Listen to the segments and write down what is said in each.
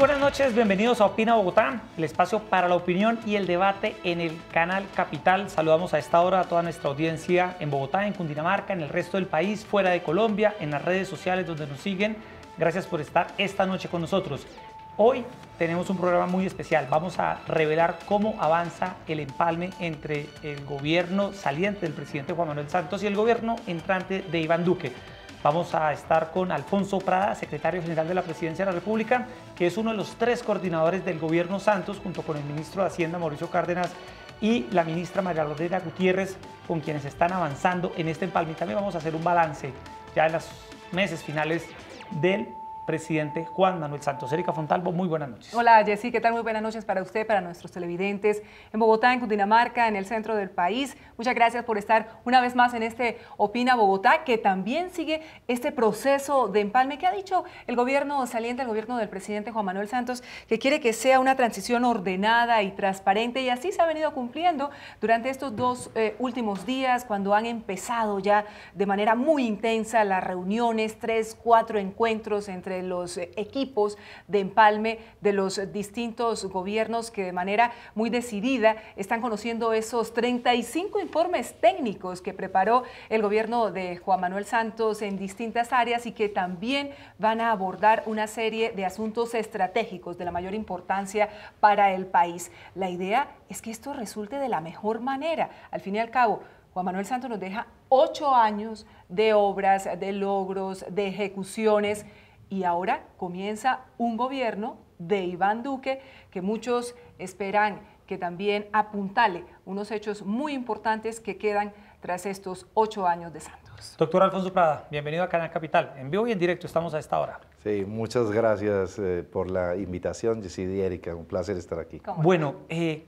buenas noches, bienvenidos a Opina Bogotá, el espacio para la opinión y el debate en el canal Capital. Saludamos a esta hora a toda nuestra audiencia en Bogotá, en Cundinamarca, en el resto del país, fuera de Colombia, en las redes sociales donde nos siguen. Gracias por estar esta noche con nosotros. Hoy tenemos un programa muy especial. Vamos a revelar cómo avanza el empalme entre el gobierno saliente del presidente Juan Manuel Santos y el gobierno entrante de Iván Duque. Vamos a estar con Alfonso Prada, secretario general de la Presidencia de la República, que es uno de los 3 coordinadores del gobierno Santos, junto con el ministro de Hacienda, Mauricio Cárdenas, y la ministra María Lorena Gutiérrez, con quienes están avanzando en este empalme. Y también vamos a hacer un balance ya en los meses finales del presidente Juan Manuel Santos. Erika Fontalvo, muy buenas noches. Hola Jessy, ¿qué tal? Muy buenas noches para usted, para nuestros televidentes en Bogotá, en Cundinamarca, en el centro del país. Muchas gracias por estar una vez más en este Opina Bogotá, que también sigue este proceso de empalme que ha dicho el gobierno saliente, el gobierno del presidente Juan Manuel Santos, que quiere que sea una transición ordenada y transparente, y así se ha venido cumpliendo durante estos 2 últimos días, cuando han empezado ya de manera muy intensa las reuniones, 3, 4 encuentros entre los equipos de empalme de los distintos gobiernos que de manera muy decidida están conociendo esos 35 informes técnicos que preparó el gobierno de Juan Manuel Santos en distintas áreas y que también van a abordar una serie de asuntos estratégicos de la mayor importancia para el país. La idea es que esto resulte de la mejor manera. Al fin y al cabo, Juan Manuel Santos nos deja 8 años de obras, de logros, de ejecuciones, y ahora comienza un gobierno de Iván Duque que muchos esperan que también apuntale unos hechos muy importantes que quedan tras estos 8 años de Santos. Doctor Alfonso Prada, bienvenido a Canal Capital. En vivo y en directo estamos a esta hora. Sí, muchas gracias por la invitación, Jessy y Erika, un placer estar aquí. Bueno,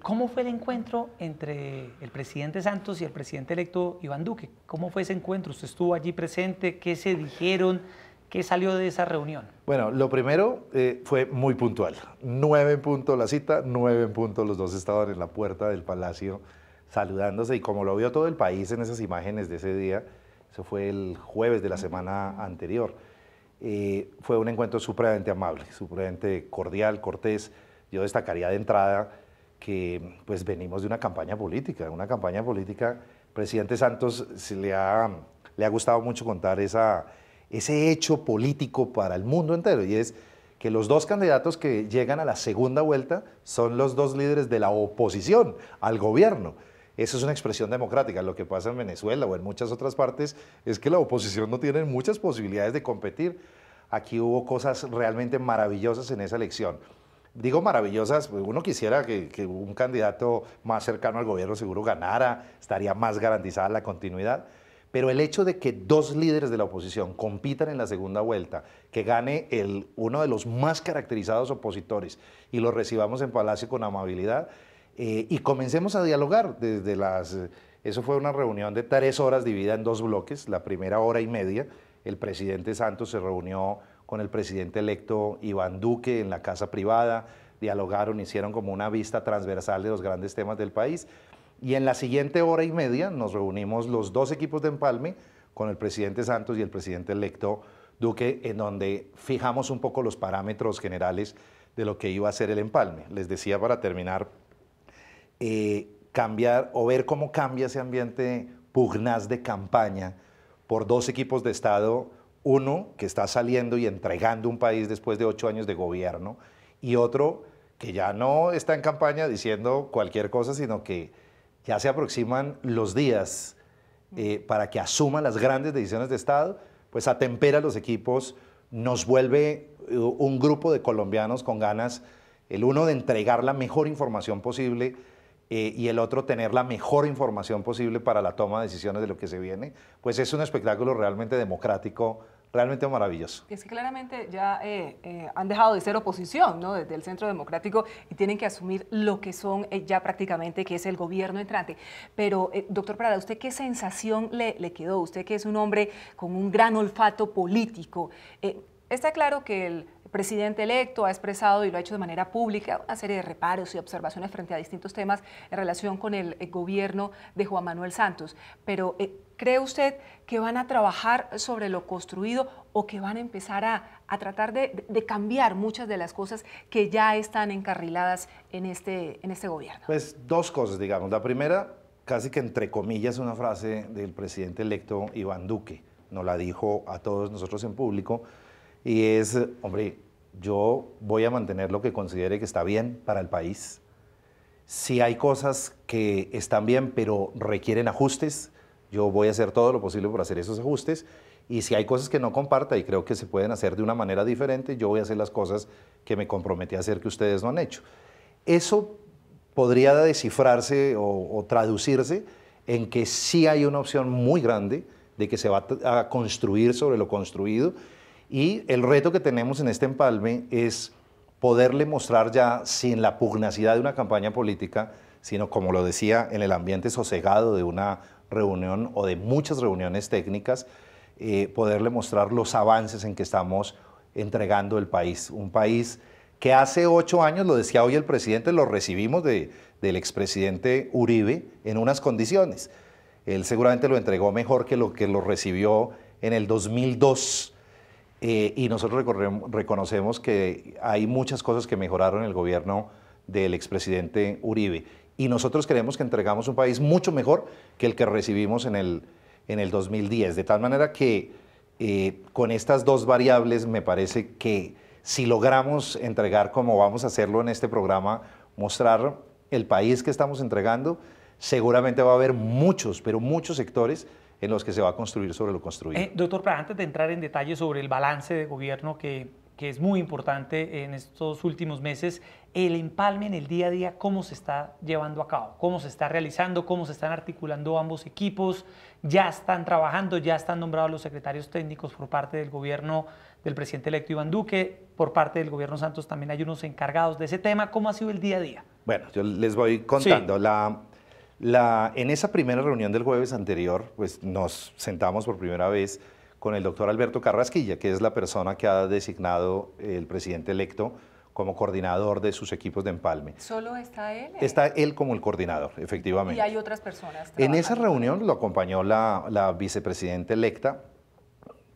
¿cómo fue el encuentro entre el presidente Santos y el presidente electo Iván Duque? ¿Cómo fue ese encuentro? ¿Usted estuvo allí presente? ¿Qué se dijeron? ¿Qué salió de esa reunión? Bueno, lo primero fue muy puntual. 9 en punto la cita, 9 en punto los dos estaban en la puerta del palacio saludándose, y como lo vio todo el país en esas imágenes de ese día, eso fue el jueves de la semana anterior, fue un encuentro supremamente amable, supremamente cordial, cortés. Yo destacaría de entrada que pues venimos de una campaña política, presidente Santos le ha gustado mucho contar ese hecho político para el mundo entero, y es que los 2 candidatos que llegan a la segunda vuelta son los 2 líderes de la oposición al gobierno. Eso es una expresión democrática. Lo que pasa en Venezuela o en muchas otras partes es que la oposición no tiene muchas posibilidades de competir. Aquí hubo cosas realmente maravillosas en esa elección. Digo maravillosas, pues uno quisiera que un candidato más cercano al gobierno seguro ganara, estaría más garantizada la continuidad. Pero el hecho de que 2 líderes de la oposición compitan en la segunda vuelta, que gane uno de los más caracterizados opositores y lo recibamos en Palacio con amabilidad y comencemos a dialogar eso fue una reunión de 3 horas dividida en 2 bloques. La primera hora y media, el presidente Santos se reunió con el presidente electo Iván Duque en la casa privada, dialogaron, hicieron como una vista transversal de los grandes temas del país. Y en la siguiente hora y media nos reunimos los 2 equipos de empalme con el presidente Santos y el presidente electo Duque, en donde fijamos un poco los parámetros generales de lo que iba a ser el empalme. Les decía, para terminar, cambiar o ver cómo cambia ese ambiente pugnaz de campaña por 2 equipos de Estado, uno que está saliendo y entregando un país después de 8 años de gobierno, y otro que ya no está en campaña diciendo cualquier cosa, sino que ya se aproximan los días para que asuman las grandes decisiones de Estado, pues atempera a los equipos, nos vuelve un grupo de colombianos con ganas, el uno de entregar la mejor información posible y el otro tener la mejor información posible para la toma de decisiones de lo que se viene. Pues es un espectáculo realmente democrático, realmente maravilloso. Es que claramente ya han dejado de ser oposición, ¿no?, desde el Centro Democrático, y tienen que asumir lo que son ya prácticamente, que es el gobierno entrante. Pero, doctor Prada, ¿usted qué sensación le quedó? Usted, que es un hombre con un gran olfato político, está claro que el presidente electo ha expresado y lo ha hecho de manera pública una serie de reparos y observaciones frente a distintos temas en relación con el gobierno de Juan Manuel Santos, pero ¿cree usted que van a trabajar sobre lo construido o que van a empezar a tratar de cambiar muchas de las cosas que ya están encarriladas en este gobierno? Pues dos cosas, digamos. La primera, casi que entre comillas, una frase del presidente electo Iván Duque, nos la dijo a todos nosotros en público, y es, hombre, yo voy a mantener lo que considere que está bien para el país. Si hay cosas que están bien pero requieren ajustes, yo voy a hacer todo lo posible por hacer esos ajustes, y si hay cosas que no comparta y creo que se pueden hacer de una manera diferente, yo voy a hacer las cosas que me comprometí a hacer que ustedes no han hecho. Eso podría descifrarse o traducirse en que sí hay una opción muy grande de que se va a construir sobre lo construido, y el reto que tenemos en este empalme es poderle mostrar ya, sin la pugnacidad de una campaña política, sino, como lo decía, en el ambiente sosegado de una reunión o de muchas reuniones técnicas, poderle mostrar los avances en que estamos entregando el país. Un país que hace 8 años, lo decía hoy el presidente, lo recibimos del expresidente Uribe en unas condiciones. Él seguramente lo entregó mejor que lo recibió en el 2002. Y nosotros reconocemos que hay muchas cosas que mejoraron en el gobierno del expresidente Uribe. Y nosotros creemos que entregamos un país mucho mejor que el que recibimos en el 2010. De tal manera que con estas dos variables me parece que si logramos entregar, como vamos a hacerlo en este programa, mostrar el país que estamos entregando, seguramente va a haber muchos, pero muchos sectores en los que se va a construir sobre lo construido. Doctor, pero antes de entrar en detalle sobre el balance de gobierno que es muy importante en estos últimos meses, el empalme en el día a día, ¿cómo se está llevando a cabo? ¿Cómo se está realizando? ¿Cómo se están articulando ambos equipos? ¿Ya están trabajando? ¿Ya están nombrados los secretarios técnicos por parte del gobierno del presidente electo Iván Duque? Por parte del gobierno Santos también hay unos encargados de ese tema. ¿Cómo ha sido el día a día? Bueno, yo les voy contando. Sí. En esa primera reunión del jueves anterior, pues nos sentamos por primera vez con el doctor Alberto Carrasquilla, que es la persona que ha designado el presidente electo como coordinador de sus equipos de empalme. ¿Solo está él? Está él como el coordinador, efectivamente. ¿Y hay otras personas En esa reunión lo acompañó la vicepresidenta electa.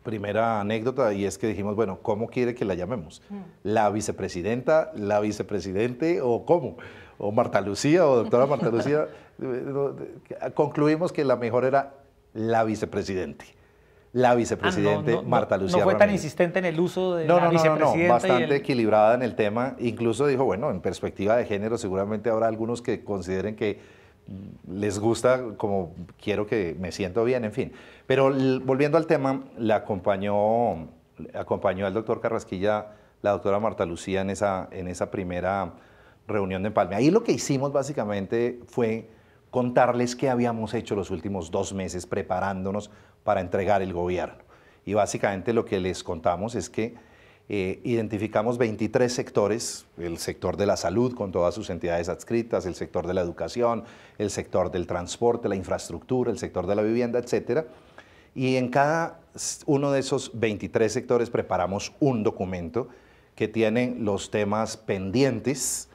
Primera anécdota, y es que dijimos, bueno, ¿cómo quiere que la llamemos? ¿La vicepresidenta, la vicepresidente o cómo? ¿O Marta Lucía o doctora Marta Lucía? Concluimos que la mejor era la vicepresidente. La vicepresidente Marta Lucía No fue tan Ramírez. insistente en el uso de la vicepresidenta. No, bastante equilibrada en el tema. Incluso dijo, bueno, en perspectiva de género seguramente habrá algunos que consideren que les gusta como quiero que me siento bien, en fin. Pero volviendo al tema, le acompañó al doctor Carrasquilla la doctora Marta Lucía en esa primera reunión de empalme. Ahí lo que hicimos básicamente fue contarles qué habíamos hecho los últimos 2 meses preparándonos para entregar el gobierno. Y básicamente lo que les contamos es que identificamos 23 sectores: el sector de la salud con todas sus entidades adscritas, el sector de la educación, el sector del transporte, la infraestructura, el sector de la vivienda, etcétera. Y en cada uno de esos 23 sectores preparamos un documento que tiene los temas pendientes.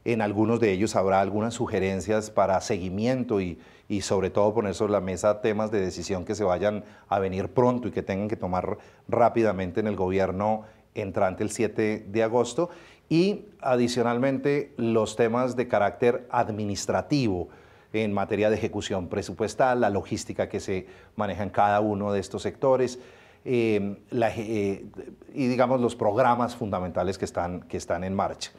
En algunos de ellos habrá algunas sugerencias para seguimiento y sobre todo poner sobre la mesa temas de decisión que se vayan a venir pronto y que tengan que tomar rápidamente en el gobierno entrante el 7 de agosto. Y adicionalmente los temas de carácter administrativo en materia de ejecución presupuestal, la logística que se maneja en cada uno de estos sectores, y digamos los programas fundamentales que están en marcha.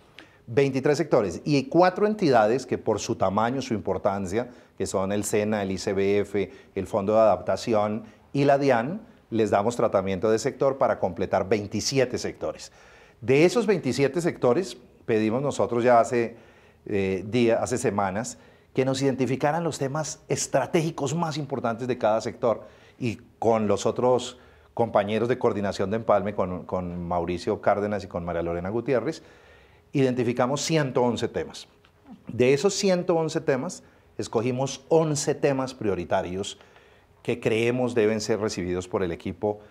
23 sectores y 4 entidades que por su tamaño, su importancia, que son el SENA, el ICBF, el Fondo de Adaptación y la DIAN, les damos tratamiento de sector para completar 27 sectores. De esos 27 sectores, pedimos nosotros ya hace semanas que nos identificaran los temas estratégicos más importantes de cada sector, y con los otros compañeros de coordinación de empalme, con Mauricio Cárdenas y con María Lorena Gutiérrez, identificamos 111 temas. De esos 111 temas, escogimos 11 temas prioritarios que creemos deben ser recibidos por el equipo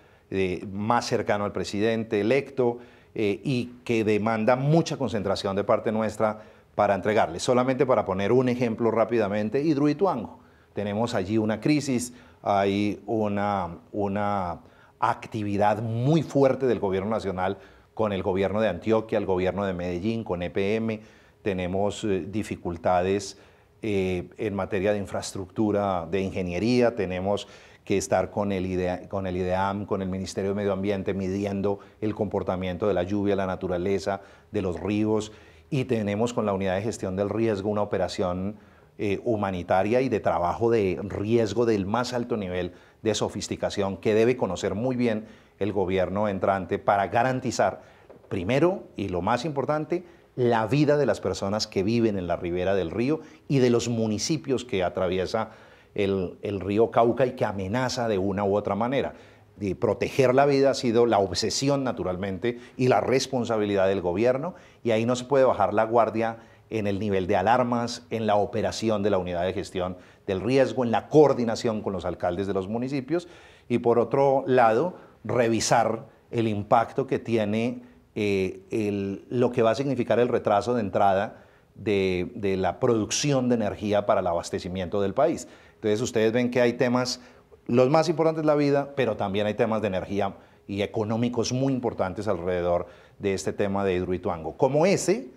más cercano al presidente electo y que demanda mucha concentración de parte nuestra para entregarles. Solamente para poner un ejemplo rápidamente, Hidroituango. tenemos allí una crisis, hay una actividad muy fuerte del gobierno nacional con el gobierno de Antioquia, el gobierno de Medellín, con EPM, tenemos dificultades en materia de infraestructura, de ingeniería, tenemos que estar con el IDEAM, con el Ministerio de Medio Ambiente, midiendo el comportamiento de la lluvia, la naturaleza, de los ríos, y tenemos con la Unidad de Gestión del Riesgo una operación humanitaria y de trabajo de riesgo del más alto nivel de sofisticación que debe conocer muy bien el gobierno entrante para garantizar, primero y lo más importante, la vida de las personas que viven en la ribera del río y de los municipios que atraviesa el río Cauca y que amenaza de una u otra manera. De proteger la vida ha sido la obsesión, naturalmente, y la responsabilidad del gobierno, y ahí no se puede bajar la guardia en el nivel de alarmas, en la operación de la unidad de gestión del riesgo, en la coordinación con los alcaldes de los municipios, y por otro lado, revisar el impacto que tiene lo que va a significar el retraso de entrada de la producción de energía para el abastecimiento del país. Entonces ustedes ven que hay temas, los más importantes de la vida, pero también hay temas de energía y económicos muy importantes alrededor de este tema de Hidroituango. Como ese,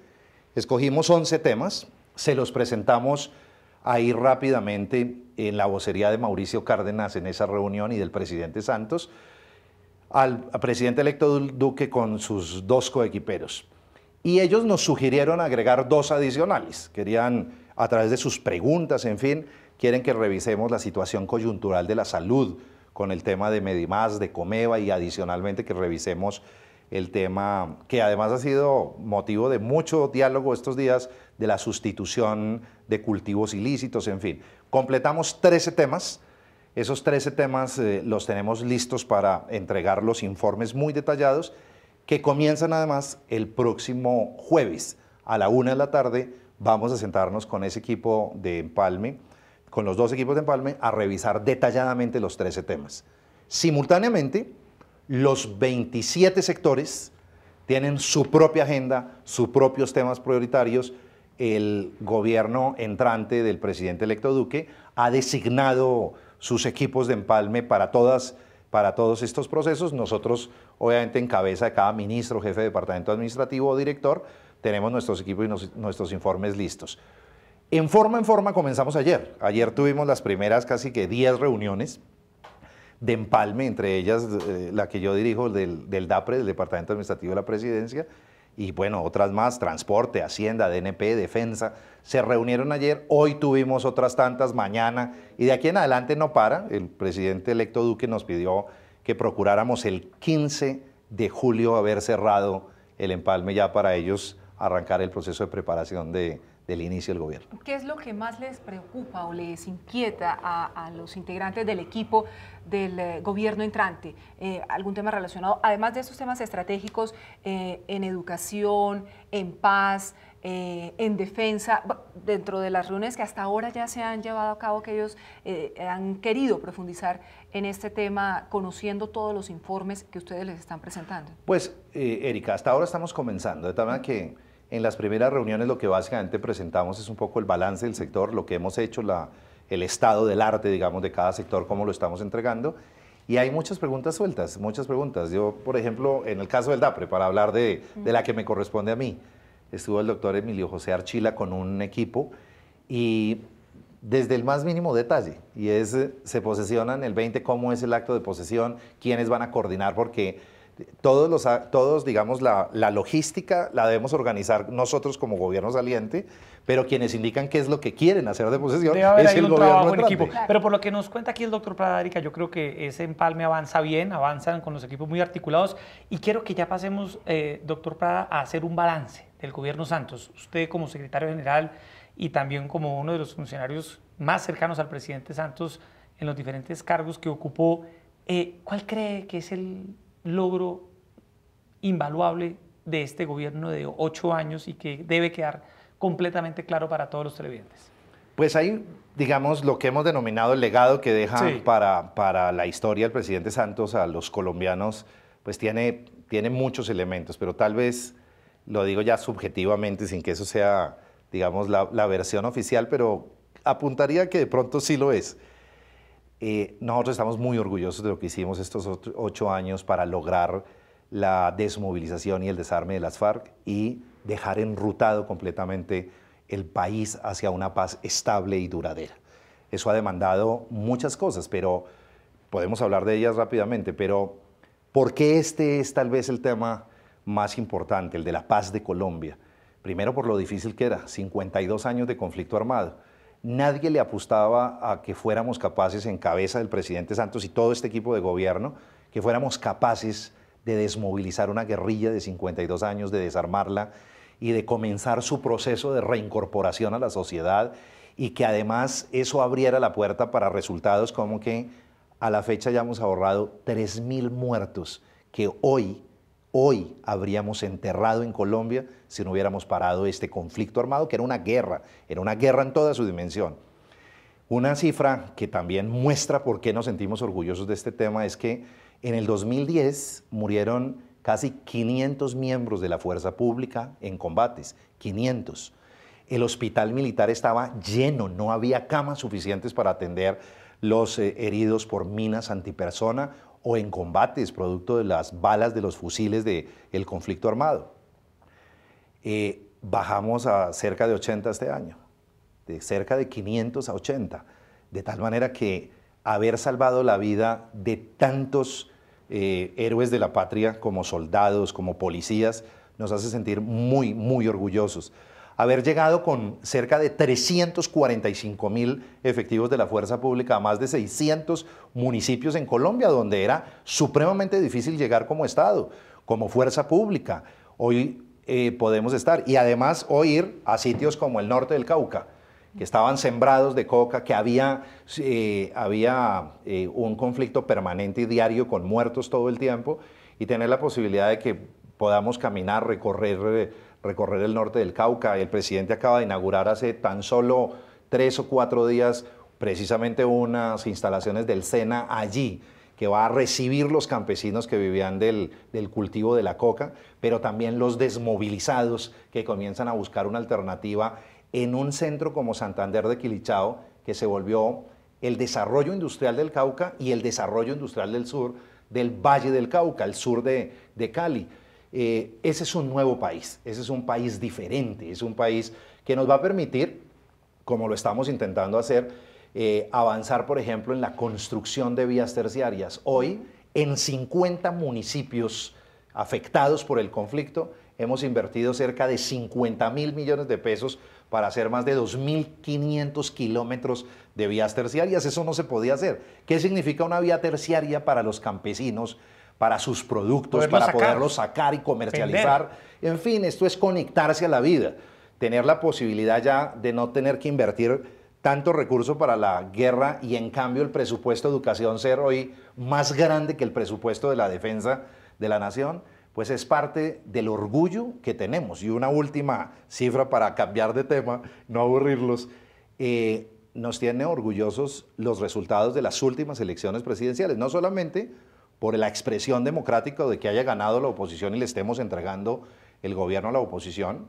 escogimos 11 temas, se los presentamos ahí rápidamente en la vocería de Mauricio Cárdenas en esa reunión y del presidente Santos, al presidente electo Duque con sus 2 coequiperos. Y ellos nos sugirieron agregar 2 adicionales, querían a través de sus preguntas, en fin, quieren que revisemos la situación coyuntural de la salud con el tema de Medimás, de Comeva y adicionalmente que revisemos el tema que además ha sido motivo de mucho diálogo estos días de la sustitución de cultivos ilícitos, en fin. Completamos 13 temas, esos 13 temas los tenemos listos para entregar los informes muy detallados que comienzan además el próximo jueves a la 1 de la tarde. Vamos a sentarnos con ese equipo de Empalme, con los 2 equipos de Empalme, a revisar detalladamente los 13 temas. Simultáneamente, los 27 sectores tienen su propia agenda, sus propios temas prioritarios. El gobierno entrante del presidente electo Duque ha designado sus equipos de Empalme para todos estos procesos. Nosotros, obviamente, en cabeza de cada ministro, jefe de departamento administrativo o director, tenemos nuestros equipos y nuestros informes listos. En forma comenzamos ayer. Ayer tuvimos las primeras casi que 10 reuniones de Empalme, entre ellas la que yo dirijo del DAPRE, del Departamento Administrativo de la Presidencia, y bueno, otras más, Transporte, Hacienda, DNP, Defensa, se reunieron ayer, hoy tuvimos otras tantas, mañana, y de aquí en adelante no para. El presidente electo Duque nos pidió que procuráramos el 15 de julio haber cerrado el Empalme ya para ellos arrancar el proceso de preparación del inicio del gobierno. ¿Qué es lo que más les preocupa o les inquieta a los integrantes del equipo del gobierno entrante? ¿Algún tema relacionado, además de estos temas estratégicos, en educación, en paz, en defensa, dentro de las reuniones que hasta ahora ya se han llevado a cabo, que ellos han querido profundizar en este tema, conociendo todos los informes que ustedes les están presentando? Pues, Erika, hasta ahora estamos comenzando, de tal manera que en las primeras reuniones lo que básicamente presentamos es un poco el balance del sector, lo que hemos hecho, el estado del arte, digamos, de cada sector, cómo lo estamos entregando. Y hay muchas preguntas sueltas, muchas preguntas. Yo, por ejemplo, en el caso del DAPRE, para hablar de la que me corresponde a mí, estuvo el doctor Emilio José Archila con un equipo y desde el más mínimo detalle, y se posesionan el 20, cómo es el acto de posesión, quiénes van a coordinar, porque todos digamos, la logística la debemos organizar nosotros como gobierno saliente, pero quienes indican qué es lo que quieren hacer de posesión es el gobierno entrante. Equipo. Pero por lo que nos cuenta aquí el doctor Prada, Erika, yo creo que ese Empalme avanza bien, avanzan con los equipos muy articulados, y quiero que ya pasemos, doctor Prada, a hacer un balance del gobierno Santos. Usted como secretario general y también como uno de los funcionarios más cercanos al presidente Santos en los diferentes cargos que ocupó, ¿cuál cree que es el logro invaluable de este gobierno de 8 años y que debe quedar completamente claro para todos los televidentes? Pues ahí, digamos, lo que hemos denominado el legado que deja para la historia el presidente Santos a los colombianos, pues tiene muchos elementos, pero tal vez, lo digo ya subjetivamente, sin que eso sea, digamos, la versión oficial, pero apuntaría que de pronto sí lo es. Nosotros estamos muy orgullosos de lo que hicimos estos 8 años para lograr la desmovilización y el desarme de las FARC y dejar enrutado completamente el país hacia una paz estable y duradera. Eso ha demandado muchas cosas, pero podemos hablar de ellas rápidamente, pero ¿por qué este es tal vez el tema más importante, el de la paz de Colombia? Primero por lo difícil que era, 52 años de conflicto armado. Nadie le apostaba a que fuéramos capaces, en cabeza del presidente Santos y todo este equipo de gobierno, que fuéramos capaces de desmovilizar una guerrilla de 52 años, de desarmarla y de comenzar su proceso de reincorporación a la sociedad, y que además eso abriera la puerta para resultados como que a la fecha ya hemos ahorrado 3.000 muertos que hoy habríamos enterrado en Colombia si no hubiéramos parado este conflicto armado, que era una guerra en toda su dimensión. Una cifra que también muestra por qué nos sentimos orgullosos de este tema es que en el 2010 murieron casi 500 miembros de la fuerza pública en combates, 500. El hospital militar estaba lleno, no había camas suficientes para atender los heridos por minas antipersona o en combates producto de las balas de los fusiles del conflicto armado. Bajamos a cerca de 80 este año, de cerca de 500 a 80, de tal manera que haber salvado la vida de tantos héroes de la patria como soldados, como policías, nos hace sentir muy, muy orgullosos. Haber llegado con cerca de 345.000 efectivos de la fuerza pública a más de 600 municipios en Colombia, donde era supremamente difícil llegar como Estado, como fuerza pública. Hoy podemos estar, y además hoy ir a sitios como el norte del Cauca, que estaban sembrados de coca, que había un conflicto permanente y diario con muertos todo el tiempo, y tener la posibilidad de que podamos caminar, recorrer el norte del Cauca. El presidente acaba de inaugurar hace tan solo 3 o 4 días precisamente unas instalaciones del SENA allí, que va a recibir los campesinos que vivían del cultivo de la coca, pero también los desmovilizados que comienzan a buscar una alternativa en un centro como Santander de Quilichao, que se volvió el desarrollo industrial del Cauca y el desarrollo industrial del sur, del Valle del Cauca, el sur de Cali. Ese es un nuevo país, ese es un país diferente, es un país que nos va a permitir, como lo estamos intentando hacer, avanzar, por ejemplo, en la construcción de vías terciarias. Hoy, en 50 municipios afectados por el conflicto, hemos invertido cerca de 50.000 millones de pesos para hacer más de 2.500 kilómetros de vías terciarias. Eso no se podía hacer. ¿Qué significa una vía terciaria para los campesinos, para sus productos, para poderlos sacar y comercializar? Vender. En fin, esto es conectarse a la vida, tener la posibilidad ya de no tener que invertir tanto recurso para la guerra, y en cambio el presupuesto de educación ser hoy más grande que el presupuesto de la defensa de la nación, pues es parte del orgullo que tenemos. Y una última cifra para cambiar de tema, no aburrirlos, nos tiene orgullosos los resultados de las últimas elecciones presidenciales, no solamente por la expresión democrática de que haya ganado la oposición y le estemos entregando el gobierno a la oposición,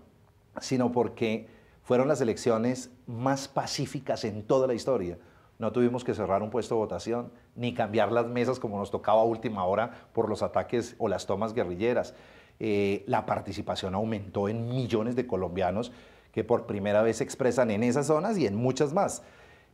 sino porque fueron las elecciones más pacíficas en toda la historia. No tuvimos que cerrar un puesto de votación, ni cambiar las mesas como nos tocaba a última hora por los ataques o las tomas guerrilleras. La participación aumentó en millones de colombianos que por primera vez se expresan en esas zonas y en muchas más.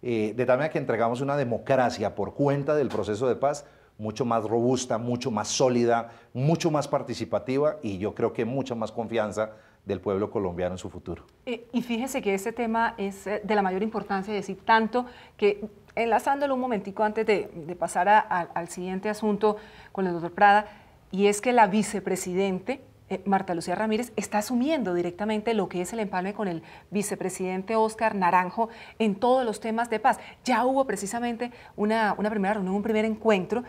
De tal manera que entregamos una democracia por cuenta del proceso de paz mucho más robusta, mucho más sólida, mucho más participativa, y yo creo que mucha más confianza del pueblo colombiano en su futuro. Y fíjese que este tema es de la mayor importancia, es decir, tanto que, enlazándolo un momentico antes de pasar al siguiente asunto con el doctor Prada, y es que la vicepresidente Marta Lucía Ramírez está asumiendo directamente lo que es el empalme con el vicepresidente Óscar Naranjo en todos los temas de paz. Ya hubo precisamente una primera reunión, un primer encuentro.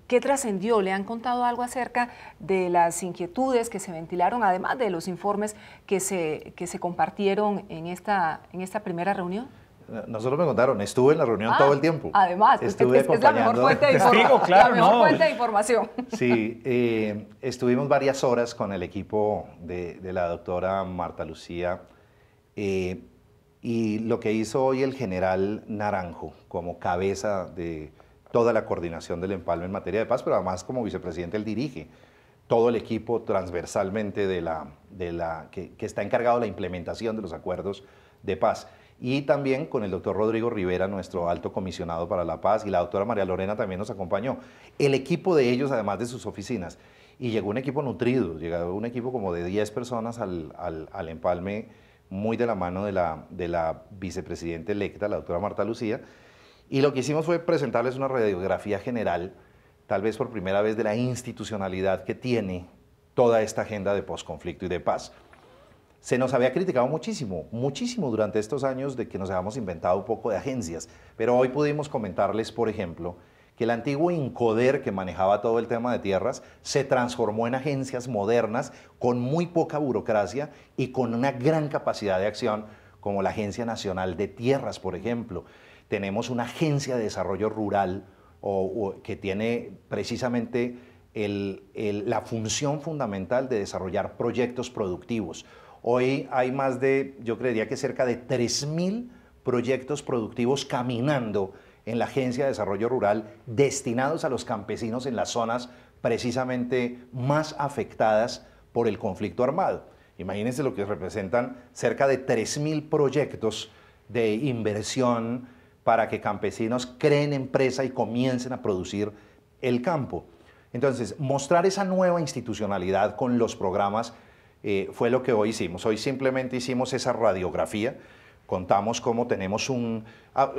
¿Qué trascendió? ¿Le han contado algo acerca de las inquietudes que se ventilaron, además de los informes que se compartieron en esta primera reunión? No solo me contaron, estuve en la reunión todo el tiempo. Además, estuve es la mejor fuente de información. Claro, la mejor fuente de información. Sí, estuvimos varias horas con el equipo de la doctora Marta Lucía, y Y lo que hizo hoy el general Naranjo como cabeza de toda la coordinación del empalme en materia de paz, pero además como vicepresidente él dirige todo el equipo transversalmente que está encargado de la implementación de los acuerdos de paz. Y también con el doctor Rodrigo Rivera, nuestro alto comisionado para la paz, y la doctora María Lorena también nos acompañó. El equipo de ellos, además de sus oficinas. Y llegó un equipo nutrido, llegó un equipo como de 10 personas al empalme, muy de la mano de la vicepresidenta electa, la doctora Marta Lucía. Y lo que hicimos fue presentarles una radiografía general, tal vez por primera vez, de la institucionalidad que tiene toda esta agenda de posconflicto y de paz. Se nos había criticado muchísimo, muchísimo durante estos años de que nos habíamos inventado un poco de agencias, pero hoy pudimos comentarles, por ejemplo, que el antiguo INCODER, que manejaba todo el tema de tierras, se transformó en agencias modernas con muy poca burocracia y con una gran capacidad de acción, como la Agencia Nacional de Tierras, por ejemplo. Tenemos una agencia de desarrollo rural que tiene precisamente la función fundamental de desarrollar proyectos productivos. Hoy hay más de, yo creería que cerca de 3.000 proyectos productivos caminando en la Agencia de Desarrollo Rural destinados a los campesinos en las zonas precisamente más afectadas por el conflicto armado. Imagínense lo que representan cerca de 3.000 proyectos de inversión para que campesinos creen empresa y comiencen a producir el campo. Entonces, mostrar esa nueva institucionalidad con los programas fue lo que hoy hicimos. Hoy simplemente hicimos esa radiografía, contamos cómo tenemos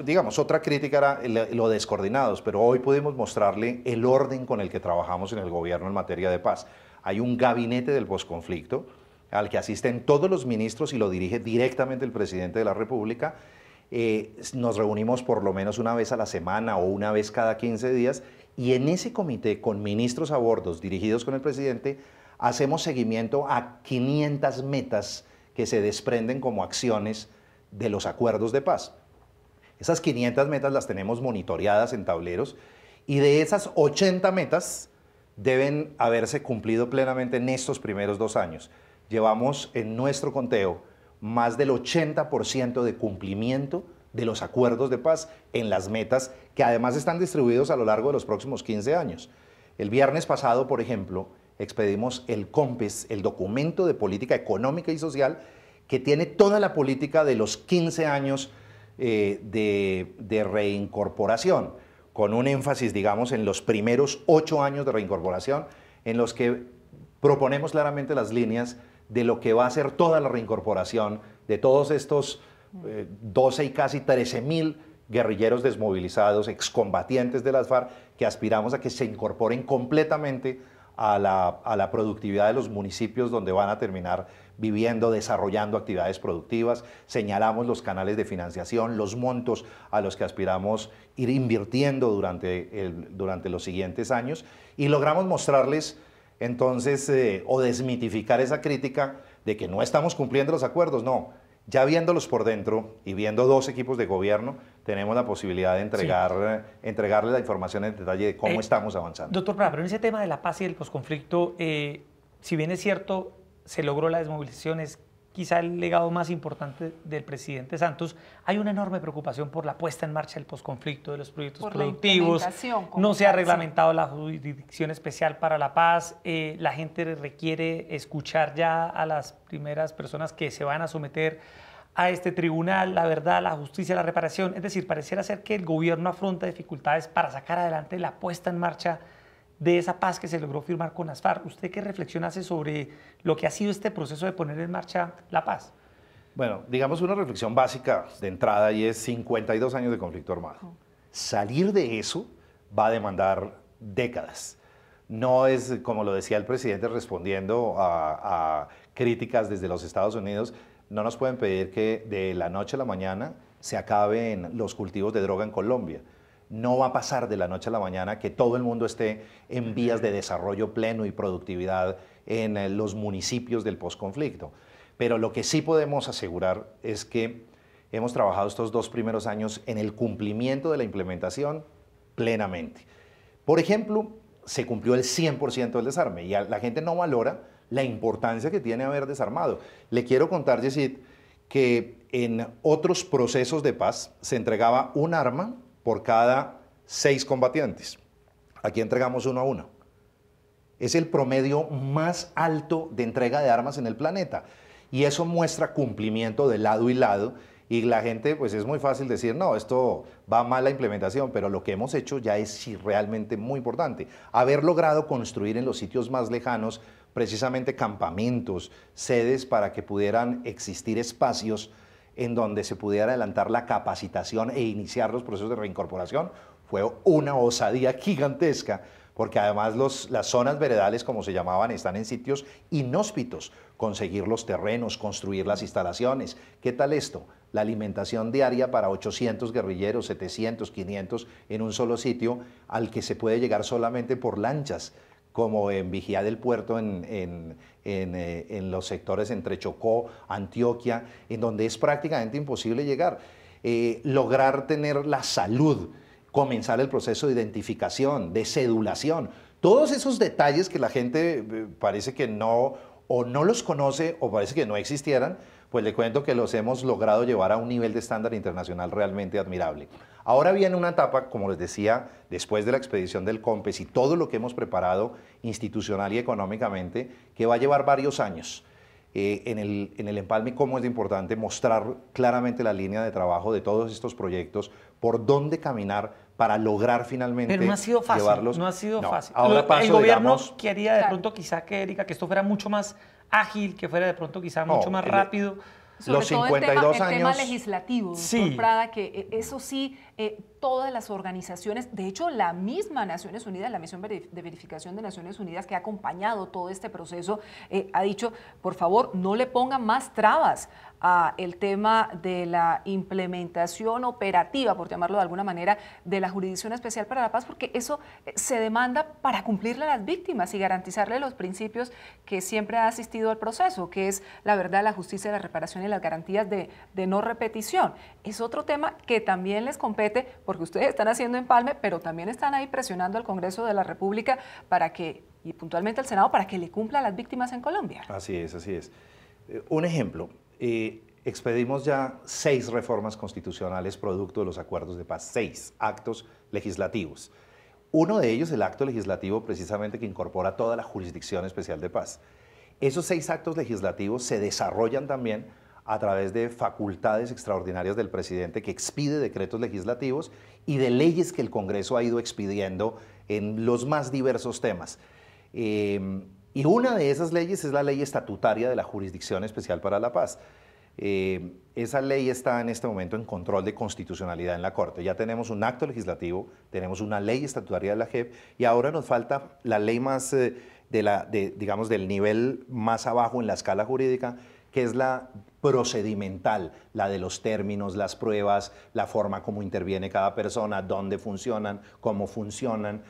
digamos, otra crítica era lo descoordinados, pero hoy pudimos mostrarle el orden con el que trabajamos en el gobierno en materia de paz. Hay un gabinete del posconflicto al que asisten todos los ministros y lo dirige directamente el presidente de la República. Nos reunimos por lo menos una vez a la semana o una vez cada 15 días y en ese comité con ministros a bordo dirigidos con el presidente hacemos seguimiento a 500 metas que se desprenden como acciones de los acuerdos de paz. Esas 500 metas las tenemos monitoreadas en tableros y de esas 80 metas deben haberse cumplido plenamente en estos primeros 2 años. Llevamos en nuestro conteo más del 80% de cumplimiento de los acuerdos de paz en las metas que además están distribuidos a lo largo de los próximos 15 años. El viernes pasado, por ejemplo, expedimos el COMPES, el documento de política económica y social que tiene toda la política de los 15 años de reincorporación, con un énfasis, digamos, en los primeros 8 años de reincorporación, en los que proponemos claramente las líneas de lo que va a ser toda la reincorporación de todos estos 12 y casi 13.000 guerrilleros desmovilizados, excombatientes de las FARC, que aspiramos a que se incorporen completamente a la productividad de los municipios donde van a terminar viviendo, desarrollando actividades productivas. Señalamos los canales de financiación, los montos a los que aspiramos ir invirtiendo durante los siguientes años y logramos mostrarles entonces o desmitificar esa crítica de que no estamos cumpliendo los acuerdos. No, ya viéndolos por dentro y viendo 2 equipos de gobierno, tenemos la posibilidad de entregarle la información en detalle de cómo estamos avanzando. Doctor Prada, pero en ese tema de la paz y del posconflicto, si bien es cierto, se logró la desmovilización, es quizá el legado más importante del presidente Santos, hay una enorme preocupación por la puesta en marcha del posconflicto, de los proyectos productivos. No se ha reglamentado la jurisdicción especial para la paz, la gente requiere escuchar ya a las primeras personas que se van a someter a este tribunal, la verdad, la justicia, la reparación. Es decir, pareciera ser que el gobierno afronta dificultades para sacar adelante la puesta en marcha de esa paz que se logró firmar con las FARC. ¿Usted qué reflexión hace sobre lo que ha sido este proceso de poner en marcha la paz? Bueno, digamos una reflexión básica de entrada y es 52 años de conflicto armado. Salir de eso va a demandar décadas. No es, como lo decía el presidente respondiendo a críticas desde los Estados Unidos, no nos pueden pedir que de la noche a la mañana se acaben los cultivos de droga en Colombia. No va a pasar de la noche a la mañana que todo el mundo esté en vías de desarrollo pleno y productividad en los municipios del posconflicto. Pero lo que sí podemos asegurar es que hemos trabajado estos 2 primeros años en el cumplimiento de la implementación plenamente. Por ejemplo, se cumplió el 100% del desarme y la gente no valora la importancia que tiene haber desarmado. Le quiero contar, Yesid, que en otros procesos de paz se entregaba un arma por cada 6 combatientes. Aquí entregamos 1 a 1. Es el promedio más alto de entrega de armas en el planeta. Y eso muestra cumplimiento de lado y lado. Y la gente, pues es muy fácil decir, no, esto va mal la implementación, pero lo que hemos hecho ya es realmente muy importante. Haber logrado construir en los sitios más lejanos precisamente campamentos, sedes para que pudieran existir espacios en donde se pudiera adelantar la capacitación e iniciar los procesos de reincorporación, fue una osadía gigantesca, porque además las zonas veredales, como se llamaban, están en sitios inhóspitos. Conseguir los terrenos, construir las instalaciones. ¿Qué tal esto? La alimentación diaria para 800 guerrilleros, 700, 500 en un solo sitio, al que se puede llegar solamente por lanchas, como en Vigía del Puerto, en los sectores entre Chocó, Antioquia, en donde es prácticamente imposible llegar. Lograr tener la salud, comenzar el proceso de identificación, de cedulación, todos esos detalles que la gente parece que no, o no los conoce, o parece que no existieran, pues le cuento que los hemos logrado llevar a un nivel de estándar internacional realmente admirable. Ahora viene una etapa, como les decía, después de la expedición del COMPES y todo lo que hemos preparado institucional y económicamente, que va a llevar varios años. En el empalme, cómo es importante mostrar claramente la línea de trabajo de todos estos proyectos, por dónde caminar para lograr finalmente Pero no ha sido fácil, llevarlos. no ha sido fácil. Ahora paso, el gobierno digamos, quería de pronto quizá que, Erika, que esto fuera mucho más ágil, que fuera de pronto quizá mucho más rápido. Sobre los todo 52 el tema años legislativo, doctor Sí. Prada, que eso sí, todas las organizaciones, de hecho la misma Naciones Unidas, la misión de verificación de Naciones Unidas que ha acompañado todo este proceso, ha dicho, por favor, no le pongan más trabas a el tema de la implementación operativa, por llamarlo de alguna manera, de la Jurisdicción Especial para la Paz, porque eso se demanda para cumplirle a las víctimas y garantizarle los principios que siempre ha asistido al proceso, que es la verdad, la justicia, la reparación y las garantías de no repetición. Es otro tema que también les compete, porque ustedes están haciendo empalme, pero también están ahí presionando al Congreso de la República para que, y puntualmente al Senado, para que le cumpla a las víctimas en Colombia. Así es, así es. Un ejemplo, expedimos ya 6 reformas constitucionales producto de los acuerdos de paz, 6 actos legislativos. Uno de ellos, el acto legislativo precisamente que incorpora toda la Jurisdicción Especial de Paz. Esos 6 actos legislativos se desarrollan también a través de facultades extraordinarias del presidente que expide decretos legislativos y de leyes que el Congreso ha ido expidiendo en los más diversos temas. Y una de esas leyes es la ley estatutaria de la Jurisdicción Especial para la Paz. Esa ley está en este momento en control de constitucionalidad en la Corte. Ya tenemos un acto legislativo, tenemos una ley estatutaria de la JEP y ahora nos falta la ley más, digamos, del nivel más abajo en la escala jurídica, que es la procedimental, la de los términos, las pruebas, la forma como interviene cada persona, dónde funcionan, cómo funcionan.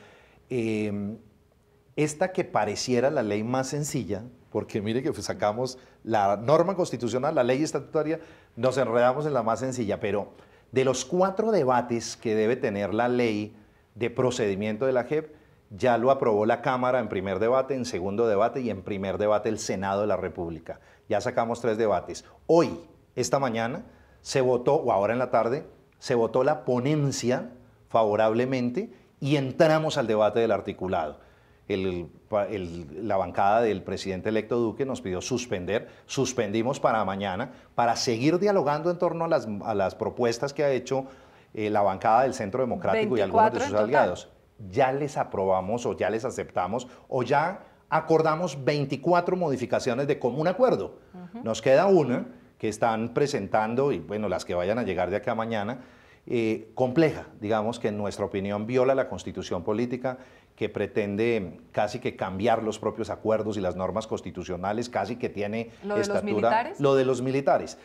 Esta que pareciera la ley más sencilla, porque mire que sacamos la norma constitucional, la ley estatutaria, nos enredamos en la más sencilla, pero de los 4 debates que debe tener la ley de procedimiento de la JEP, ya lo aprobó la Cámara en primer debate, en segundo debate y en primer debate el Senado de la República. Ya sacamos 3 debates. Hoy, esta mañana, se votó, o ahora en la tarde, se votó la ponencia favorablemente y entramos al debate del articulado. La bancada del presidente electo Duque nos pidió suspendimos para mañana, para seguir dialogando en torno a las propuestas que ha hecho la bancada del Centro Democrático y algunos de sus aliados. Ya les aprobamos o ya les aceptamos o ya acordamos 24 modificaciones de común acuerdo. Nos queda una que están presentando, y bueno, las que vayan a llegar de acá a mañana, compleja, digamos, que en nuestra opinión viola la Constitución política, que pretende casi que cambiar los propios acuerdos y las normas constitucionales, casi que tiene ¿Lo de los militares? Lo de los militares.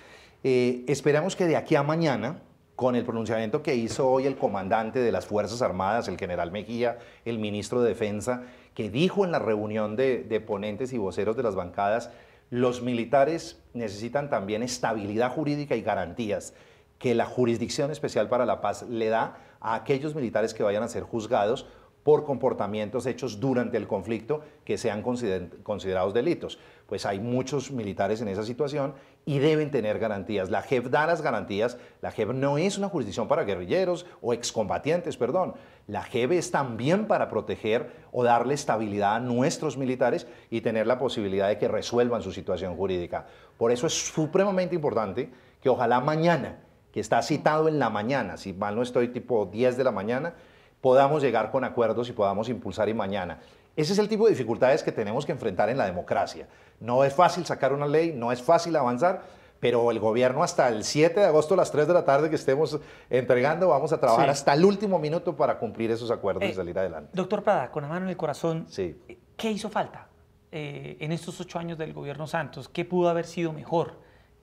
Esperamos que de aquí a mañana, con el pronunciamiento que hizo hoy el comandante de las Fuerzas Armadas, el general Mejía, el ministro de Defensa, que dijo en la reunión de ponentes y voceros de las bancadas, los militares necesitan también estabilidad jurídica y garantías que la Jurisdicción Especial para la Paz le da a aquellos militares que vayan a ser juzgados por comportamientos hechos durante el conflicto que sean considerados delitos. Pues hay muchos militares en esa situación y deben tener garantías. La JEP da las garantías. La JEP no es una jurisdicción para guerrilleros o excombatientes, perdón. La JEP es también para proteger o darle estabilidad a nuestros militares y tener la posibilidad de que resuelvan su situación jurídica. Por eso es supremamente importante que ojalá mañana, que está citado en la mañana, si mal no estoy, tipo 10 de la mañana, podamos llegar con acuerdos y podamos impulsar y mañana. Ese es el tipo de dificultades que tenemos que enfrentar en la democracia. No es fácil sacar una ley, no es fácil avanzar, pero el gobierno hasta el 7 de agosto a las 3 de la tarde que estemos entregando, vamos a trabajar hasta el último minuto para cumplir esos acuerdos y salir adelante. Doctor Prada, con la mano en el corazón, sí. ¿Qué hizo falta en estos 8 años del gobierno Santos? ¿Qué pudo haber sido mejor?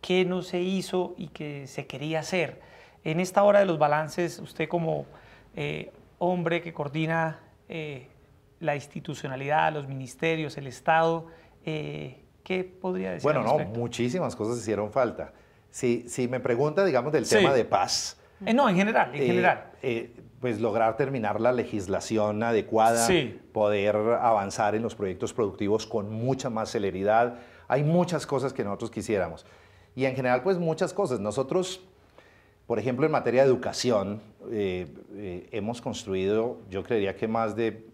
¿Qué no se hizo y que se quería hacer? En esta hora de los balances, usted como hombre que coordina la institucionalidad, los ministerios, el Estado, ¿qué podría decir? Bueno, no, muchísimas cosas hicieron falta. Si me pregunta, digamos, del tema de paz. No, en general. Pues lograr terminar la legislación adecuada, poder avanzar en los proyectos productivos con mucha más celeridad. Hay muchas cosas que nosotros quisiéramos. Y en general, pues muchas cosas. Nosotros, por ejemplo, en materia de educación, hemos construido, yo creería que más de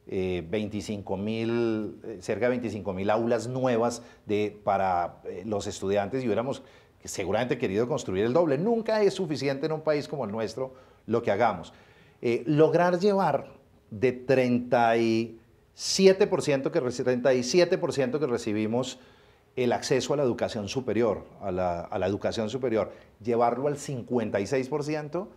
25.000, cerca de 25.000 aulas nuevas para los estudiantes y hubiéramos seguramente querido construir el doble. Nunca es suficiente en un país como el nuestro lo que hagamos. Lograr llevar de 37% que recibimos el acceso a la educación superior, a la educación superior, llevarlo al 56%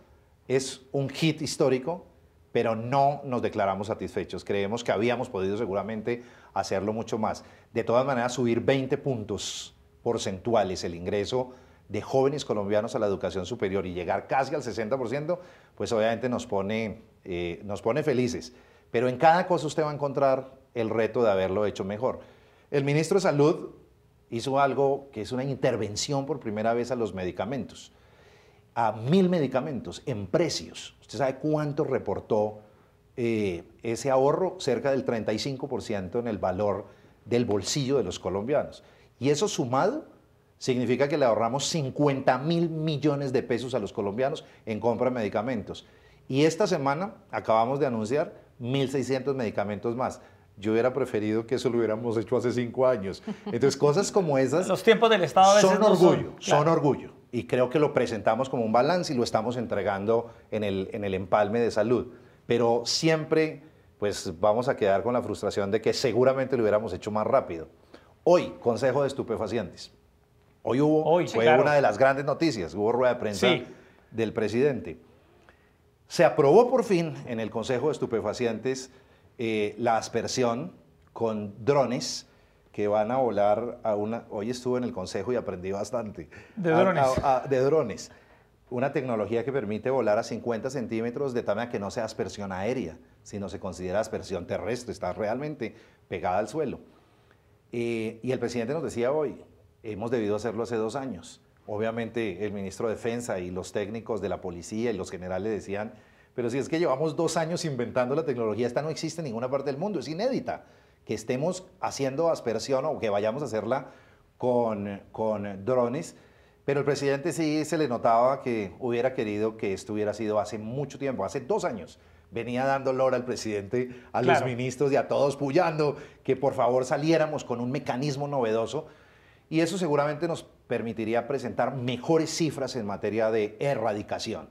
es un hit histórico, pero no nos declaramos satisfechos. Creemos que habíamos podido seguramente hacerlo mucho más. De todas maneras, subir 20 puntos porcentuales el ingreso de jóvenes colombianos a la educación superior y llegar casi al 60%, pues obviamente nos pone felices. Pero en cada cosa usted va a encontrar el reto de haberlo hecho mejor. El ministro de Salud hizo algo que es una intervención por primera vez a los medicamentos, a 1.000 medicamentos en precios. ¿Usted sabe cuánto reportó ese ahorro? Cerca del 35% en el valor del bolsillo de los colombianos. Y eso sumado significa que le ahorramos 50.000 millones de pesos a los colombianos en compra de medicamentos. Y esta semana acabamos de anunciar 1.600 medicamentos más. Yo hubiera preferido que eso lo hubiéramos hecho hace 5 años. Entonces, cosas como esas... Los tiempos del Estado a veces son no orgullo, claro. Son orgullo. Y creo que lo presentamos como un balance y lo estamos entregando en el empalme de salud. Pero siempre, pues, vamos a quedar con la frustración de que seguramente lo hubiéramos hecho más rápido. Hoy, Consejo de Estupefacientes. Fue una de las grandes noticias. Hubo rueda de prensa del presidente. Se aprobó por fin en el Consejo de Estupefacientes la aspersión con drones que van a volar Hoy estuve en el Consejo y aprendí bastante. De drones. De drones. Una tecnología que permite volar a 50 centímetros de tal manera que no sea aspersión aérea, sino se considera aspersión terrestre, está realmente pegada al suelo. Y el presidente nos decía hoy, hemos debido hacerlo hace 2 años. Obviamente el ministro de Defensa y los técnicos de la policía y los generales decían, pero si es que llevamos 2 años inventando la tecnología, esta no existe en ninguna parte del mundo, es inédita. Que estemos haciendo aspersión o que vayamos a hacerla con drones, pero el presidente sí se le notaba que hubiera querido que esto hubiera sido hace mucho tiempo, hace 2 años. Venía dando lora al presidente, a los ministros y a todos puyando que por favor saliéramos con un mecanismo novedoso y eso seguramente nos permitiría presentar mejores cifras en materia de erradicación,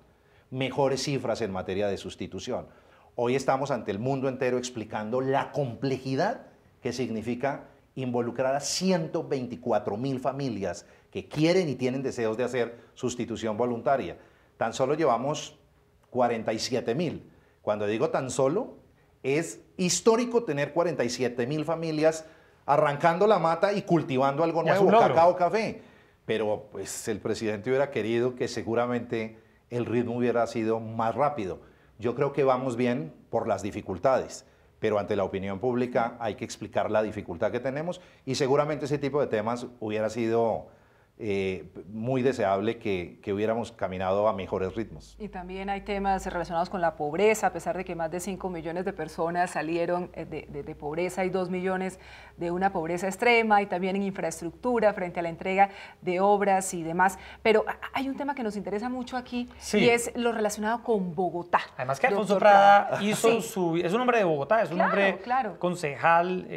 mejores cifras en materia de sustitución. Hoy estamos ante el mundo entero explicando la complejidad que significa involucrar a 124.000 familias que quieren y tienen deseos de hacer sustitución voluntaria. Tan solo llevamos 47.000. Cuando digo tan solo, es histórico tener 47.000 familias arrancando la mata y cultivando algo nuevo, cacao, café. Pero pues el presidente hubiera querido que seguramente el ritmo hubiera sido más rápido. Yo creo que vamos bien por las dificultades, pero ante la opinión pública hay que explicar la dificultad que tenemos y seguramente ese tipo de temas hubiera sido muy deseable que hubiéramos caminado a mejores ritmos. Y también hay temas relacionados con la pobreza, a pesar de que más de 5 millones de personas salieron de pobreza y 2 millones de una pobreza extrema, y también en infraestructura frente a la entrega de obras y demás. Pero hay un tema que nos interesa mucho aquí, sí, y es lo relacionado con Bogotá. Además que Alfonso Prada hizo sí, es un hombre de Bogotá, es un hombre claro, concejal,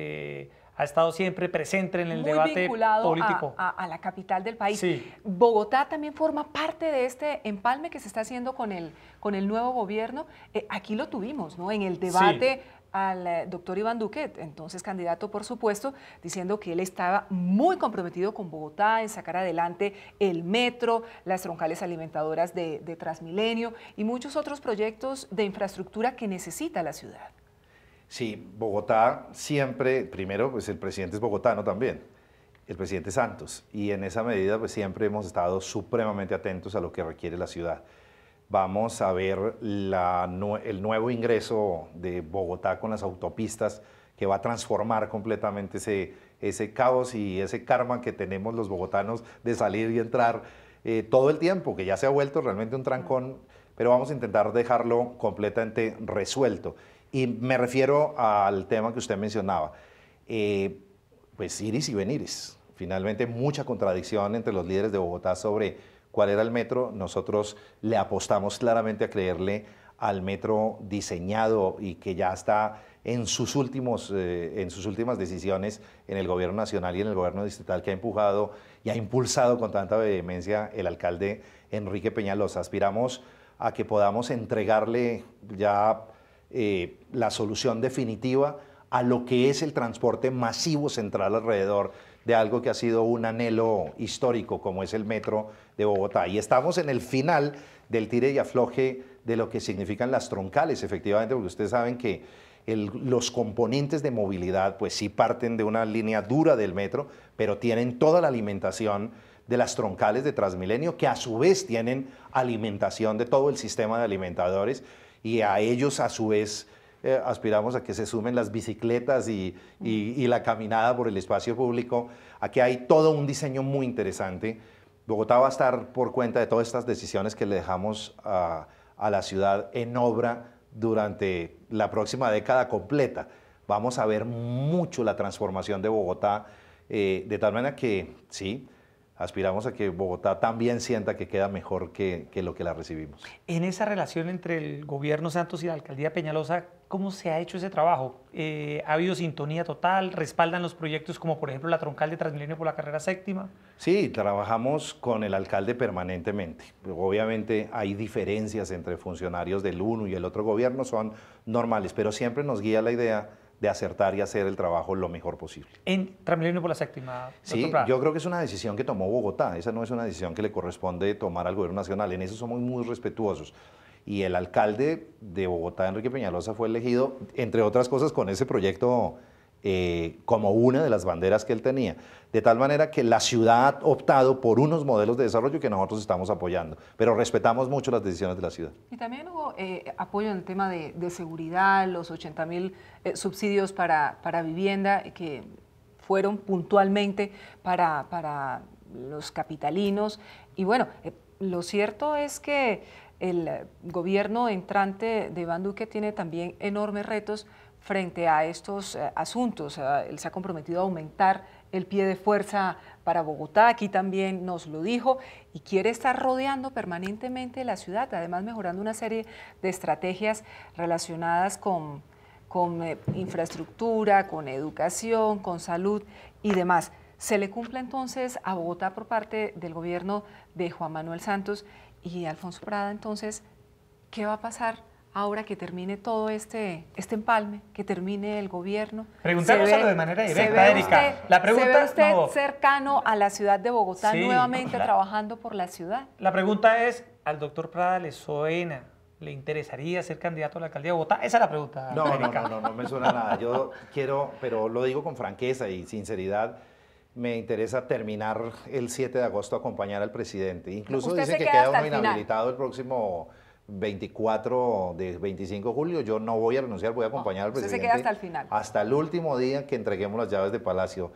ha estado siempre presente en el muy debate vinculado político. A la capital del país. Sí. Bogotá también forma parte de este empalme que se está haciendo con el nuevo gobierno. Aquí lo tuvimos, ¿no? En el debate sí, al doctor Iván Duque, entonces candidato por supuesto, diciendo que él estaba muy comprometido con Bogotá en sacar adelante el metro, las troncales alimentadoras de Transmilenio y muchos otros proyectos de infraestructura que necesita la ciudad. Sí, Bogotá siempre, primero, pues el presidente es bogotano también, el presidente Santos, y en esa medida pues siempre hemos estado supremamente atentos a lo que requiere la ciudad. Vamos a ver el nuevo ingreso de Bogotá con las autopistas que va a transformar completamente ese caos y ese karma que tenemos los bogotanos de salir y entrar todo el tiempo, que ya se ha vuelto realmente un trancón, pero vamos a intentar dejarlo completamente resuelto. Y me refiero al tema que usted mencionaba, pues iris y veniris. Finalmente mucha contradicción entre los líderes de Bogotá sobre cuál era el metro. Nosotros le apostamos claramente a creerle al metro diseñado y que ya está en sus últimas decisiones en el gobierno nacional y en el gobierno distrital, que ha empujado y ha impulsado con tanta vehemencia el alcalde Enrique Peñalosa. Aspiramos a que podamos entregarle ya la solución definitiva a lo que es el transporte masivo central alrededor de algo que ha sido un anhelo histórico como es el metro de Bogotá. Y estamos en el final del tire y afloje de lo que significan las troncales, efectivamente, porque ustedes saben que los componentes de movilidad pues sí parten de una línea dura del metro, pero tienen toda la alimentación de las troncales de Transmilenio, que a su vez tienen alimentación de todo el sistema de alimentadores, y a ellos a su vez aspiramos a que se sumen las bicicletas y la caminada por el espacio público. Aquí hay todo un diseño muy interesante. Bogotá va a estar por cuenta de todas estas decisiones que le dejamos a la ciudad en obra durante la próxima década completa. Vamos a ver mucho la transformación de Bogotá, de tal manera que sí, aspiramos a que Bogotá también sienta que queda mejor que lo que la recibimos. En esa relación entre el gobierno Santos y la alcaldía Peñalosa, ¿cómo se ha hecho ese trabajo? ¿Ha habido sintonía total? ¿Respaldan los proyectos como por ejemplo la troncal de Transmilenio por la carrera séptima? Sí, trabajamos con el alcalde permanentemente. Obviamente hay diferencias entre funcionarios del uno y el otro gobierno, son normales, pero siempre nos guía la idea de acertar y hacer el trabajo lo mejor posible. En Transmilenio por la séptima. Sí, yo creo que es una decisión que tomó Bogotá, esa no es una decisión que le corresponde tomar al gobierno nacional, en eso somos muy respetuosos. Y el alcalde de Bogotá, Enrique Peñalosa, fue elegido, entre otras cosas, con ese proyecto como una de las banderas que él tenía. De tal manera que la ciudad ha optado por unos modelos de desarrollo que nosotros estamos apoyando, pero respetamos mucho las decisiones de la ciudad. Y también hubo apoyo en el tema de seguridad, los 80.000 subsidios para vivienda que fueron puntualmente para los capitalinos. Y bueno, lo cierto es que el gobierno entrante de Iván Duque tiene también enormes retos frente a estos asuntos. Él se ha comprometido a aumentar el pie de fuerza para Bogotá, aquí también nos lo dijo, y quiere estar rodeando permanentemente la ciudad, además mejorando una serie de estrategias relacionadas con infraestructura, con educación, con salud y demás. Se le cumple entonces a Bogotá por parte del gobierno de Juan Manuel Santos y Alfonso Prada. Entonces, ¿qué va a pasar ahora que termine todo este empalme, que termine el gobierno? Preguntándoselo de manera directa, Erika. La pregunta, ¿se ve usted cercano a la ciudad de Bogotá, sí, nuevamente trabajando por la ciudad? La pregunta es, ¿al doctor Prada le suena, le interesaría ser candidato a la alcaldía de Bogotá? Esa es la pregunta, Erika. No me suena nada. Yo quiero, pero lo digo con franqueza y sinceridad, me interesa terminar el 7 de agosto a acompañar al presidente. Incluso dicen que queda uno inhabilitado el próximo 24 de 25 de julio. Yo no voy a renunciar, voy a acompañar al presidente. Usted se queda hasta el final. Hasta el último día que entreguemos las llaves de Palacio.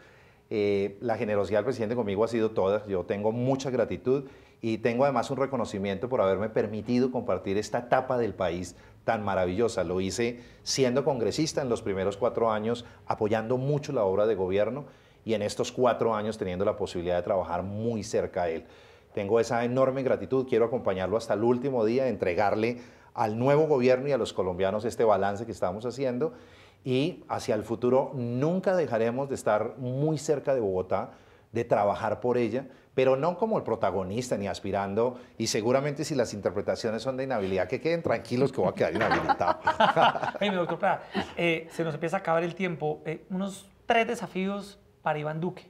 La generosidad del presidente conmigo ha sido toda. Yo tengo mucha gratitud y tengo además un reconocimiento por haberme permitido compartir esta etapa del país tan maravillosa. Lo hice siendo congresista en los primeros 4 años, apoyando mucho la obra de gobierno y en estos 4 años teniendo la posibilidad de trabajar muy cerca a él. Tengo esa enorme gratitud, quiero acompañarlo hasta el último día, entregarle al nuevo gobierno y a los colombianos este balance que estamos haciendo y hacia el futuro nunca dejaremos de estar muy cerca de Bogotá, de trabajar por ella, pero no como el protagonista ni aspirando, y seguramente si las interpretaciones son de inhabilidad, que queden tranquilos que voy a quedar inhabilitado. Oye, doctor Prada, se nos empieza a acabar el tiempo. Unos 3 desafíos para Iván Duque,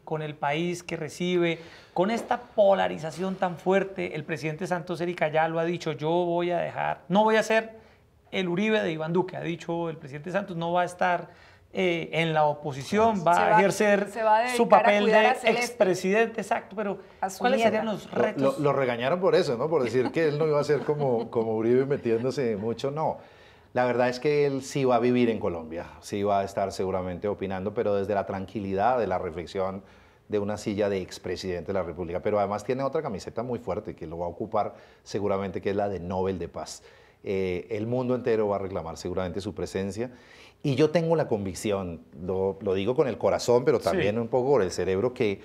con el país que recibe, con esta polarización tan fuerte. El presidente Santos Erika ya lo ha dicho, yo voy a dejar, no voy a ser el Uribe de Iván Duque, ha dicho el presidente Santos, no va a estar en la oposición, va a ejercer su papel de expresidente, exacto, pero ¿cuáles serían los retos? Lo regañaron por eso, ¿no? Por decir que él no iba a ser como Uribe metiéndose mucho, no. La verdad es que él sí va a vivir en Colombia, sí va a estar seguramente opinando, pero desde la tranquilidad de la reflexión de una silla de expresidente de la República. Pero además tiene otra camiseta muy fuerte que lo va a ocupar seguramente, que es la de Nobel de Paz. El mundo entero va a reclamar seguramente su presencia. Y yo tengo la convicción, lo digo con el corazón, pero también un poco con el cerebro, que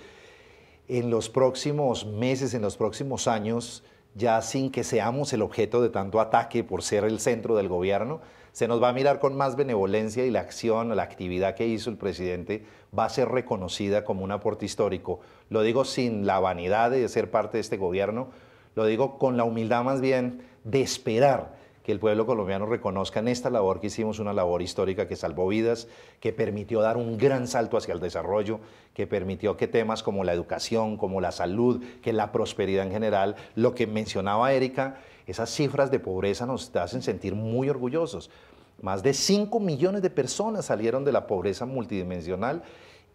en los próximos meses, en los próximos años, ya sin que seamos el objeto de tanto ataque por ser el centro del gobierno, se nos va a mirar con más benevolencia y la acción, la actividad que hizo el presidente va a ser reconocida como un aporte histórico. Lo digo sin la vanidad de ser parte de este gobierno, lo digo con la humildad más bien de esperar que el pueblo colombiano reconozca en esta labor que hicimos, una labor histórica que salvó vidas, que permitió dar un gran salto hacia el desarrollo, que permitió que temas como la educación, como la salud, que la prosperidad en general, lo que mencionaba Erika, esas cifras de pobreza nos hacen sentir muy orgullosos. Más de 5 millones de personas salieron de la pobreza multidimensional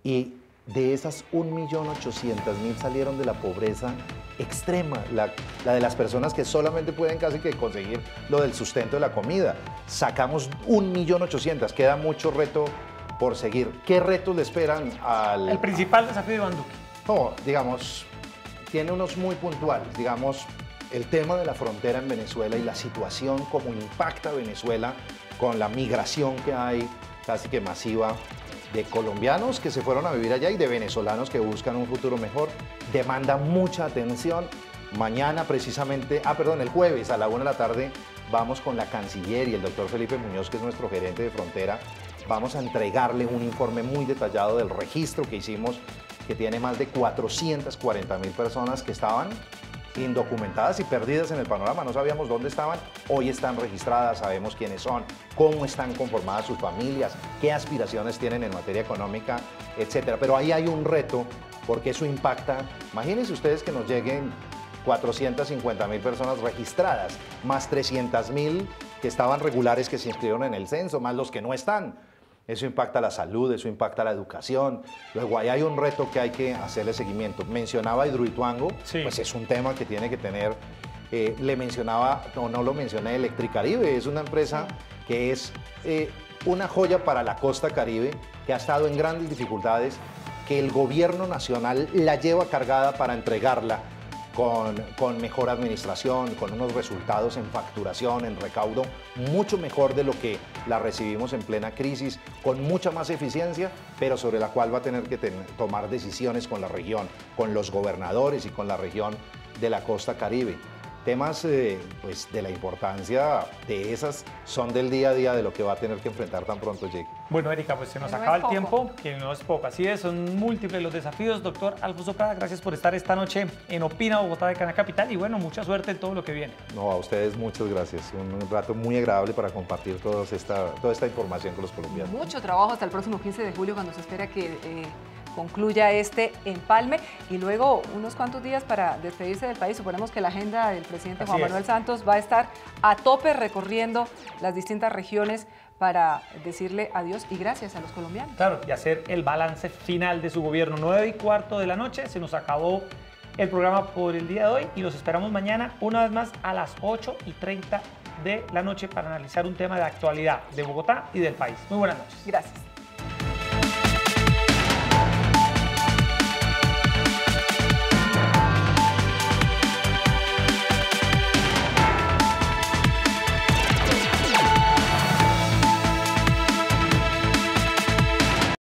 y de esas 1.800.000 salieron de la pobreza extrema, la de las personas que solamente pueden casi que conseguir lo del sustento de la comida. Sacamos 1.800.000, queda mucho reto por seguir. ¿Qué retos le esperan al...? El principal desafío de Iván Duque. No, digamos, tiene unos muy puntuales, digamos, el tema de la frontera en Venezuela y la situación como impacta a Venezuela con la migración que hay casi que masiva de colombianos que se fueron a vivir allá y de venezolanos que buscan un futuro mejor, demanda mucha atención. Mañana precisamente, el jueves a la 1 de la tarde vamos con la canciller y el doctor Felipe Muñoz, que es nuestro gerente de frontera, vamos a entregarle un informe muy detallado del registro que hicimos, que tiene más de 440.000 personas que estaban indocumentadas y perdidas en el panorama, no sabíamos dónde estaban, hoy están registradas, sabemos quiénes son, cómo están conformadas sus familias, qué aspiraciones tienen en materia económica, etcétera. Pero ahí hay un reto, porque eso impacta, imagínense ustedes que nos lleguen 450.000 personas registradas, más 300.000 que estaban regulares que se inscribieron en el censo, más los que no están. Eso impacta la salud, eso impacta la educación. Luego ahí hay un reto que hay que hacerle seguimiento. Mencionaba Hidroituango, pues es un tema que tiene que tener, le mencionaba, no lo mencioné, Electricaribe, es una empresa que es una joya para la costa caribe, que ha estado en grandes dificultades, que el gobierno nacional la lleva cargada para entregarla con mejor administración, con unos resultados en facturación, en recaudo, mucho mejor de lo que la recibimos en plena crisis, con mucha más eficiencia, pero sobre la cual va a tener que tomar decisiones con la región, con los gobernadores y con la región de la costa caribe. Temas pues de la importancia de esas son del día a día de lo que va a tener que enfrentar tan pronto llegue. Bueno, Erika, pues se nos acaba el tiempo, que no es poco, así es, son múltiples los desafíos. Doctor Alfonso Prada, gracias por estar esta noche en Opina Bogotá de Canal Capital y bueno, mucha suerte en todo lo que viene. No, a ustedes muchas gracias, un rato muy agradable para compartir toda esta información con los colombianos. Mucho trabajo hasta el próximo 15 de julio cuando se espera que concluya este empalme y luego unos cuantos días para despedirse del país. Suponemos que la agenda del presidente Juan Manuel Santos va a estar a tope recorriendo las distintas regiones para decirle adiós y gracias a los colombianos. Claro, y hacer el balance final de su gobierno. 9:15 de la noche, se nos acabó el programa por el día de hoy y los esperamos mañana una vez más a las 8:30 de la noche para analizar un tema de actualidad de Bogotá y del país. Muy buenas noches. Gracias.